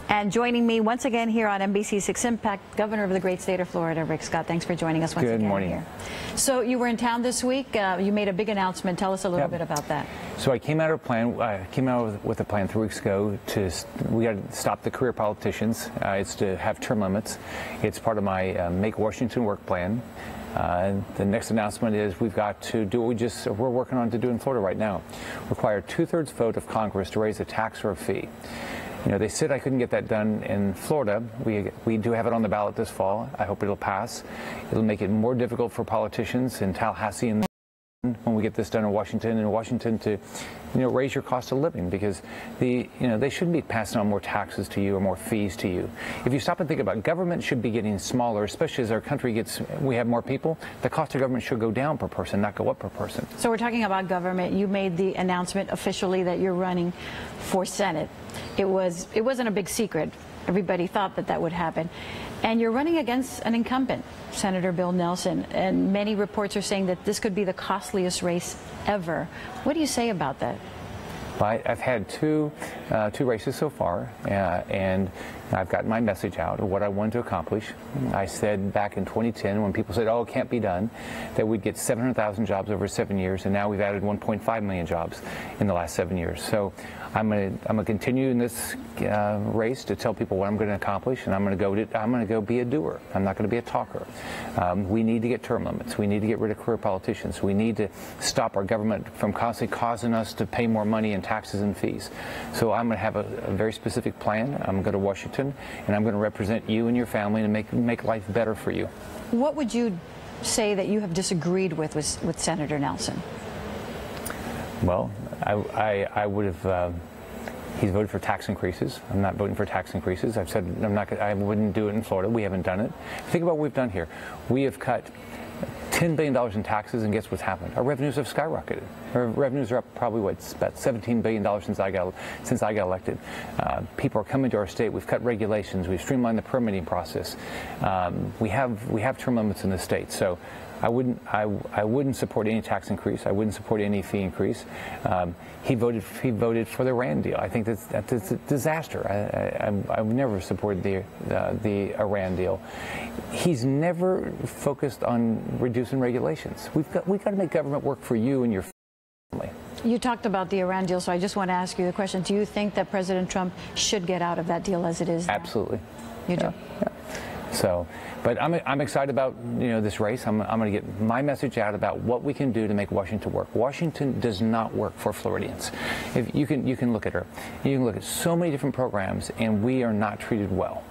And joining me once again here on NBC6 Impact, Governor of the great state of Florida, Rick Scott. Thanks for joining us once again. Good morning. Here. So you were in town this week. You made a big announcement. Tell us a little bit about that. So I came out with a plan 3 weeks ago we got to stop the career politicians. It's to have term limits. It's part of my Make Washington Work plan. The next announcement is we've got to do what we're working on to do in Florida right now. Require 2/3 vote of Congress to raise a tax or a fee. You know, they said I couldn't get that done in Florida. We do have it on the ballot this fall. I hope it'll pass. It'll make it more difficult for politicians in Tallahassee and when we get this done in Washington to, raise your cost of living, because they shouldn't be passing on more taxes to you or more fees to you. If you stop and think about it, government should be getting smaller, especially as our country we have more people. The cost of government should go down per person, not go up per person. So we're talking about government. You made the announcement officially that you're running for Senate. It wasn't a big secret. Everybody thought that would happen. And you're running against an incumbent, Senator Bill Nelson, and many reports are saying that this could be the costliest race ever. What do you say about that? I've had two races so far, and I've gotten my message out of what I wanted to accomplish. I said back in 2010, when people said, oh, it can't be done, that we'd get 700,000 jobs over 7 years, and now we've added 1.5 million jobs in the last 7 years. So I'm going to continue in this race to tell people what I'm going to accomplish, and I'm going to go be a doer. I'm not going to be a talker. We need to get term limits. We need to get rid of career politicians. We need to stop our government from constantly causing us to pay more money in taxes and fees. So I'm going to have a very specific plan. I'm going to go to Washington, and I'm going to represent you and your family and make life better for you. What would you say that you have disagreed with Senator Nelson? Well, I would have. He's voted for tax increases. I'm not voting for tax increases. I've said I wouldn't do it in Florida. We haven't done it. Think about what we've done here. We have cut $10 billion in taxes, and guess what's happened? Our revenues have skyrocketed. Our revenues are up probably about $17 billion since I got elected. People are coming to our state. We've cut regulations. We've streamlined the permitting process. We have term limits in the state. So I wouldn't support any tax increase. I wouldn't support any fee increase. He voted for the Iran deal. I think that's a disaster. I've never supported the Iran deal. He's never focused on reducing regulations. We've got to make government work for you and your family. You talked about the Iran deal, so I just want to ask you the question: do you think that President Trump should get out of that deal as it is now? Absolutely. You do. Yeah. So, but I'm excited about this race. I'm going to get my message out about what we can do to make Washington work. Washington does not work for Floridians. If you can look at her. You can look at so many different programs, and we are not treated well.